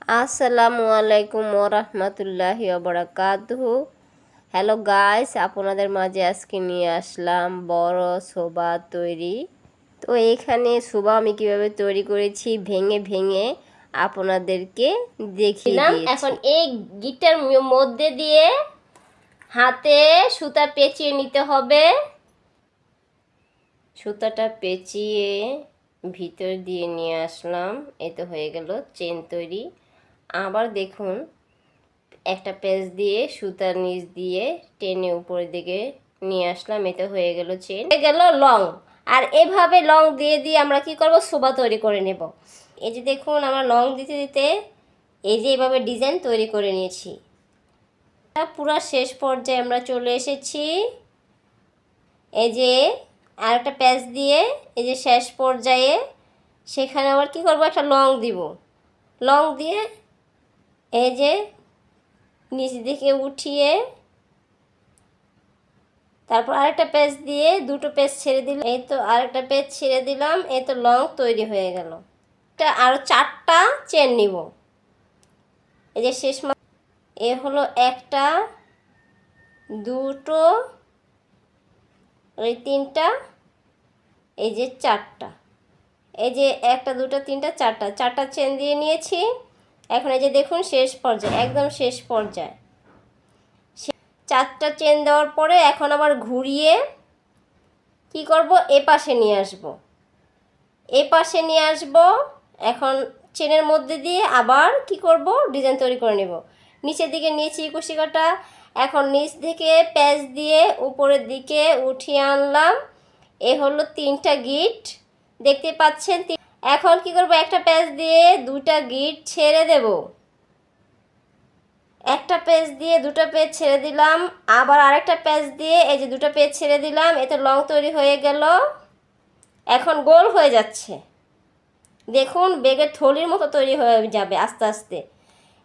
আসসালামু আলাইকুম ওরহমতুল্লাহি ওবারাকাতুহু। হ্যালো গাইস, আপনাদের মাঝে আজকে নিয়ে আসলাম বড় সোবা তৈরি। তো এখানে সোবা আমি কিভাবে তৈরি করেছি ভেঙে ভেঙে আপনাদেরকে দেখিয়ে দিয়েছি। এখন এই গিটার মধ্যে দিয়ে হাতে সুতা পেঁচিয়ে নিতে হবে। সুতাটা পেঁচিয়ে ভিতর দিয়ে নিয়ে আসলাম। এই তো হয়ে গেল চেন তৈরি। আবার দেখুন, একটা পেঁচ দিয়ে সুতার নিচ দিয়ে টেনে উপরের দিকে নিয়ে আসলাম। এটা হয়ে গেল চেন, হয়ে গেল লং। আর এভাবে লং দিয়ে দিয়ে আমরা কি করব, শোভা তৈরি করে নেব। এই যে দেখুন, আমরা লং দিতে দিতে এই যে এভাবে ডিজাইন তৈরি করে নিয়েছি। পুরো শেষ পর্যায়ে আমরা চলে এসেছি। এই যে আর একটা প্যাচ দিয়ে এই যে শেষ পর্যায়ে সেখানে আবার কি করব, একটা লং দিব। লং দিয়ে এই যে নিচ দিকে উঠিয়ে তারপর আরেকটা পেজ দিয়ে দুটো পেজ ছেড়ে দিলাম। এই তো আরেকটা পেজ ছেড়ে দিলাম। এই তো লং তৈরি হয়ে গেল। এটা আরও 4টা চেন নিব। এই যে শেষ এ হলো একটা, দুটো, এই 3টা, এই যে 4টা। এই যে 1টা 2টা 3টা 4টা চেন দিয়ে নিয়েছি। এখন এই যে দেখুন শেষ পর্যায়ে, একদম শেষ পর্যায়ে 4টা চেন দেওয়ার পরে এখন আবার ঘুরিয়ে কি করব, এ পাশে নিয়ে আসব। এ পাশে নিয়ে আসব। এখন চেনের মধ্যে দিয়ে আবার কি করব, ডিজাইন তৈরি করে নেব। নিচের দিকে নিয়েছি কুশি কাটা। এখন নিচ থেকে প্যাচ দিয়ে উপরের দিকে উঠিয়ে আনলাম। এ হলো 3টা গিট, দেখতে পাচ্ছেন। এখন কি করব, একটা প্যাচ দিয়ে 2টা গিট ছেড়ে দেব। একটা পেজ দিয়ে 2টা পেজ ছেড়ে দিলাম। আবার আরেকটা পেজ দিয়ে এই যে 2টা পেজ ছেড়ে দিলাম। এতে লং তৈরি হয়ে গেল। এখন গোল হয়ে যাচ্ছে, দেখুন বেগের থলির মতো তৈরি হয়ে যাবে আস্তে আস্তে।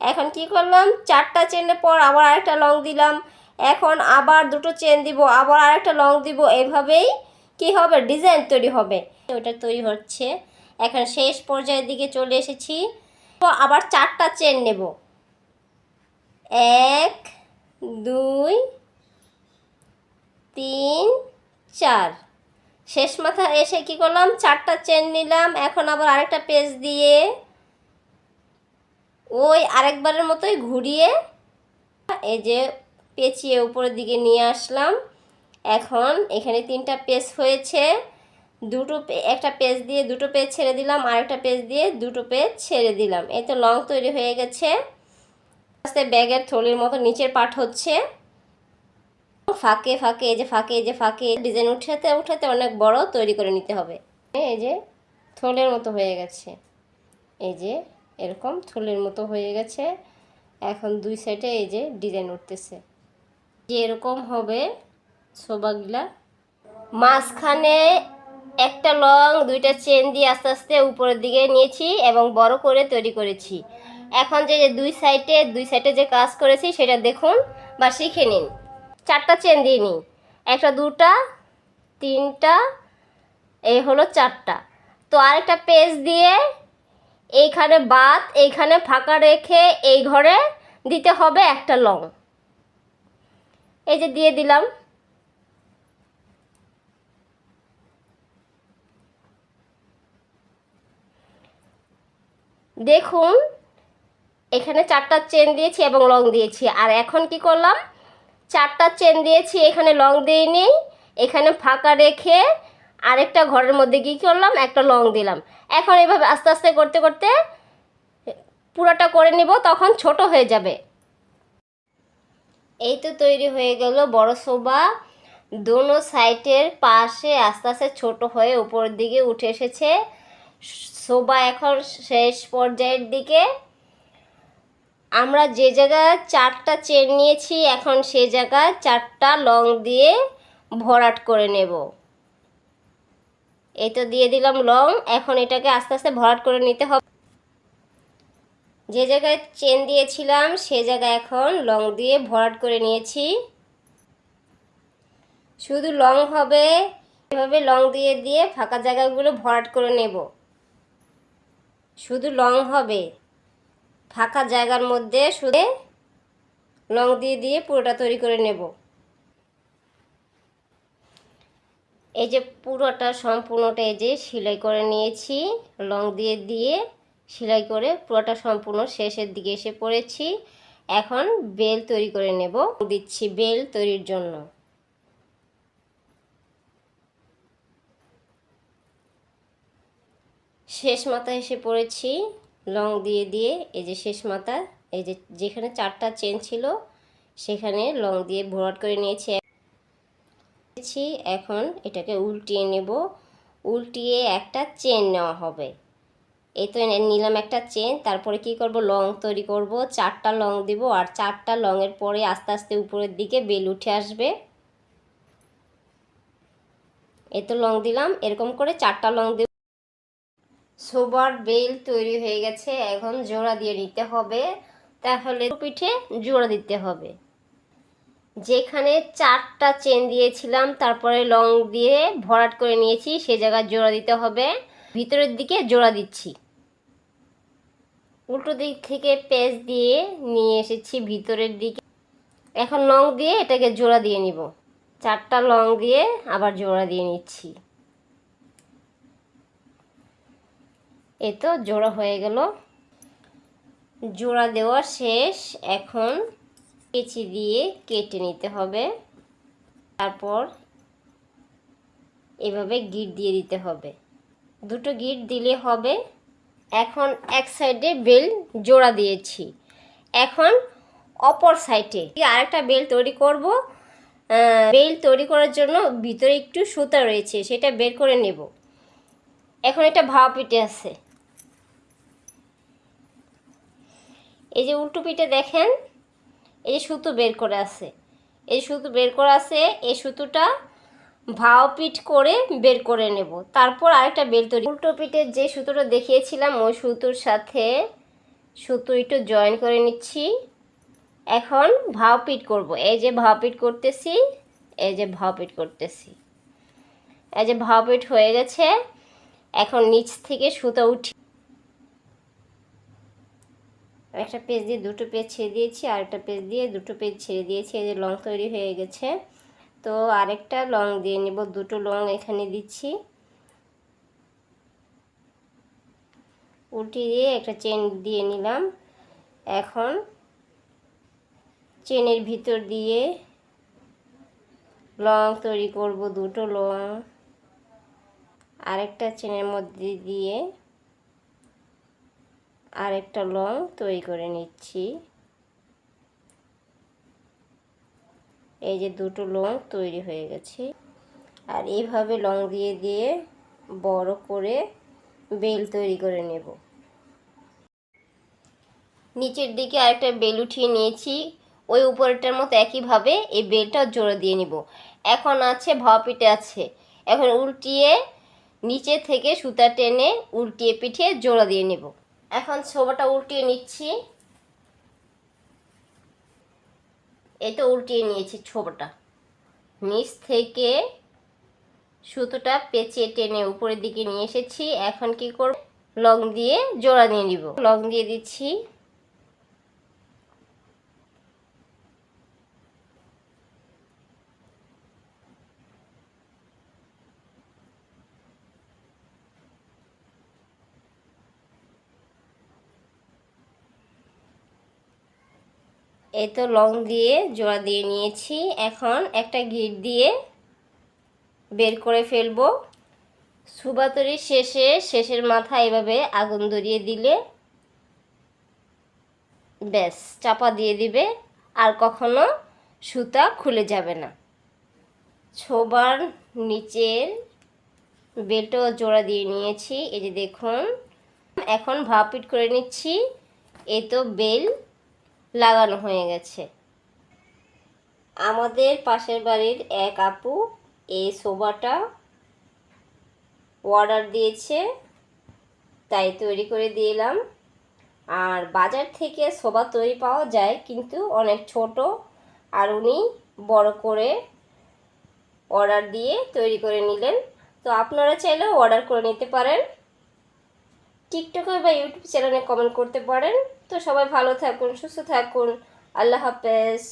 এখন কি করলাম, 4টা চেনের পর আবার আরেকটা লং দিলাম। এখন আবার 2টো চেন দিব, আবার আরেকটা লং দিব। এইভাবেই কি হবে, ডিজাইন তৈরি হবে। ওটা তৈরি হচ্ছে। এখন শেষ পর্যায়ের দিকে চলে এসেছি। তো আবার 4টা চেন নেব। 1 2 3 4। শেষ মাথা এসে কি করলাম, 4টা চেন নিলাম। এখন আবার আরেকটা পেজ দিয়ে ওই আরেকবারের মতোই ঘুরিয়ে এই যে পেঁচিয়ে উপরের দিকে নিয়ে আসলাম। এখন এখানে 3টা পেজ হয়েছে। একটা পেজ দিয়ে 2টো পেজ ছেড়ে দিলাম, আরেকটা পেজ দিয়ে 2টো পেজ ছেড়ে দিলাম। এই তো লং তৈরি হয়ে গেছে। আস্তে ব্যাগের থলির মতো নিচের পাট হচ্ছে। ফাঁকে ফাঁকে এই যে ফাঁকে এই যে ফাঁকে ডিজাইন উঠাতে উঠাতে অনেক বড় তৈরি করে নিতে হবে। এই যে থলের মতো হয়ে গেছে। এই যে এরকম থলের মতো হয়ে গেছে। এখন 2 সাইডে এই যে ডিজাইন উঠতেছে, যে এরকম হবে শোভাগুলা। মাঝখানে একটা লং 2টা চেন দিয়ে আস্তে আস্তে উপরের দিকে নিয়েছি এবং বড় করে তৈরি করেছি। এখন যে 2 সাইডে যে কাজ করেছি সেটা দেখুন বা শিখে নিন। 4টা চেন দিয়ে নিই, 1টা 2টা 3টা, এই হলো 4টা। তো আরেকটা পেজ দিয়ে এইখানে বাদ, এইখানে ফাঁকা রেখে এই ঘরে দিতে হবে একটা লং। এই যে দিয়ে দিলাম। দেখুন এখানে 4টা চেন দিয়েছি এবং লং দিয়েছি। আর এখন কি করলাম, 4টা চেন দিয়েছি, এখানে লং দিইনি, এখানে ফাঁকা রেখে আরেকটা ঘরের মধ্যে কি করলাম, একটা লং দিলাম। এখন এইভাবে আস্তে আস্তে করতে করতে পুরোটা করে নিব, তখন ছোট হয়ে যাবে। এই তো তৈরি হয়ে গেল বড় শোভা। দোনো সাইডের পাশে আস্তে আস্তে ছোট হয়ে উপরের দিকে উঠে এসেছে শোভা। এখন শেষ পর্যায়ের দিকে আমরা যে জায়গায় 4টা চেন নিয়েছি, এখন সে জায়গায় 4টা লং দিয়ে ভরাট করে নেব। এই তো দিয়ে দিলাম লং। এখন এটাকে আস্তে আস্তে ভরাট করে নিতে হবে। যে জায়গায় চেন দিয়েছিলাম সে জায়গায় এখন লং দিয়ে ভরাট করে নিয়েছি। শুধু লং হবে, এভাবে লং দিয়ে দিয়ে ফাঁকা জায়গাগুলো ভরাট করে নেব। শুধু লং হবে। ফাঁকা জায়গার মধ্যে শুধু লং দিয়ে দিয়ে পুরোটা তৈরি করে নেব। এই যে পুরোটা সম্পূর্ণটা এই যে সেলাই করে নিয়েছি, লং দিয়ে দিয়ে সেলাই করে পুরোটা সম্পূর্ণ শেষের দিকে এসে পড়েছি। এখন বেল তৈরি করে নেব, দিচ্ছি বেল তৈরির জন্য। শেষ মাথা এসে পড়েছি লং দিয়ে দিয়ে, এই যে শেষ মাথা, এই যে যেখানে 4টা চেন ছিল সেখানে লং দিয়ে ভরাট করে নিয়েছি। এখন এটাকে উল্টিয়ে নেব, উল্টিয়ে একটা চেন নেওয়া হবে। এই তো নিলাম একটা চেন। তারপরে কি করব, লং তৈরি করব, 4টা লং দিব, আর 4টা লংয়ের পরে আস্তে আস্তে উপরের দিকে বেল উঠে আসবে। এই তো লং দিলাম, এরকম করে 4টা লং দিব। সোবার বেল তৈরি হয়ে গেছে, এখন জোড়া দিয়ে নিতে হবে। তাহলে পিঠে জোড়া দিতে হবে। যেখানে 4টা চেন দিয়েছিলাম তারপরে লং দিয়ে ভরাট করে নিয়েছি, সে জায়গায় জোড়া দিতে হবে। ভিতরের দিকে জোড়া দিচ্ছি, উল্টো দিক থেকে পেঁচ দিয়ে নিয়ে এসেছি ভিতরের দিকে। এখন লং দিয়ে এটাকে জোড়া দিয়ে নিব, 4টা লং দিয়ে আবার জোড়া দিয়ে নিচ্ছি। এই তো জোড়া হয়ে গেল, জোড়া দেওয়া শেষ। এখন কেচি দিয়ে কেটে নিতে হবে, তারপর এভাবে গিট দিয়ে দিতে হবে, 2টো গিট দিলে হবে। এখন এক সাইডে বেল জোড়া দিয়েছি, এখন অপর সাইডে আরেকটা বেল তৈরি করব। বেল তৈরি করার জন্য ভিতরে একটু সুতা রয়েছে, সেটা বের করে নেব। এখন এটা ভাপা পিঠে আছে, এই যে উল্টো পিঠে দেখেন এই যে সুতো বের করে আছে, এই সুতো বের করা আছে, এই সুতোটা ভাও পিঠ করে বের করে নেব। তারপর আরেকটা বেল তৈরি, উল্টো পিঠের যে সুতোটা দেখিয়েছিলাম ওই সুতোর সাথে সুতো একটু জয়েন করে নিচ্ছি। এখন ভাও পিঠ করব, এই যে ভাও পিঠ করতেছি, এই যে ভাও পিঠ করতেছি, এই যে ভাও পিঠ হয়ে গেছে। এখন নিচ থেকে সুতো উঠি, একটা পেজ দিয়ে 2টো পেজ ছেড়ে দিয়েছি, আরেকটা পেজ দিয়ে 2টো পেজ ছেড়ে দিয়েছি। এই যে লং তৈরি হয়ে গেছে। তো আরেকটা লং দিয়ে নেব, 2টো লং এখানে দিচ্ছি, উল্টিয়ে দিয়ে একটা চেন দিয়ে নিলাম। এখন চেনের ভিতর দিয়ে লং তৈরি করব, 2টো লং আরেকটা চেনের মধ্যে দিয়ে আরেকটা লং তৈরি করে নিচ্ছি। এই যে 2টো লং তৈরি হয়ে গেছে। আর এইভাবে লং দিয়ে দিয়ে বড় করে বেল তৈরি করে নেব। নিচের দিকে আরেকটা বেল উঠিয়ে নিয়েছি, ওই উপরেরটার মতো একইভাবে এই বেলটা জোড়া দিয়ে নিব। এখন আছে ভাপা পিঠে আছে, এখন উল্টিয়ে নিচে থেকে সুতা টেনে উল্টিয়ে পিঠে জোড়া দিয়ে নেব। এখন ছোবাটা উল্টিয়ে নিচ্ছি, এই তো উল্টিয়ে নিয়েছি ছোবাটা, নিচ থেকে সুতোটা পেঁচিয়ে টেনে উপরের দিকে নিয়ে এসেছি। এখন কি করব, লং দিয়ে জোড়া দিয়ে নিব, লং দিয়ে দিচ্ছি। এই তো লং দিয়ে জোড়া দিয়ে নিয়েছি। এখন একটা গিট দিয়ে বের করে ফেলবো। সুবাতরির শেষের মাথায় এভাবে আগুন ধরিয়ে দিলে ব্যাস চাপা দিয়ে দিবে, আর কখনো সুতা খুলে যাবে না। ছোবার নিচের বেলটাও জোড়া দিয়ে নিয়েছি, এই যে দেখুন। এখন ভাপা পিঠ করে নিচ্ছি, এই তো বেল লাগানো হয়ে গেছে। আমাদের পাশের বাড়ির এক আপু এই সোফাটা অর্ডার দিয়েছে, তাই তৈরি করে দিলাম। আর বাজার থেকে সোফা তৈরি পাওয়া যায়, কিন্তু অনেক ছোট, আর উনি বড় করে অর্ডার দিয়ে তৈরি করে নিলেন। তো আপনারা চাইলেও অর্ডার করে নিতে পারেন। টিকটকে বা ইউটিউব চ্যানেলে কমেন্ট করতে পারেন। তো সবাই ভালো থাকুন, সুস্থ থাকুন। আল্লাহ হাফেজ।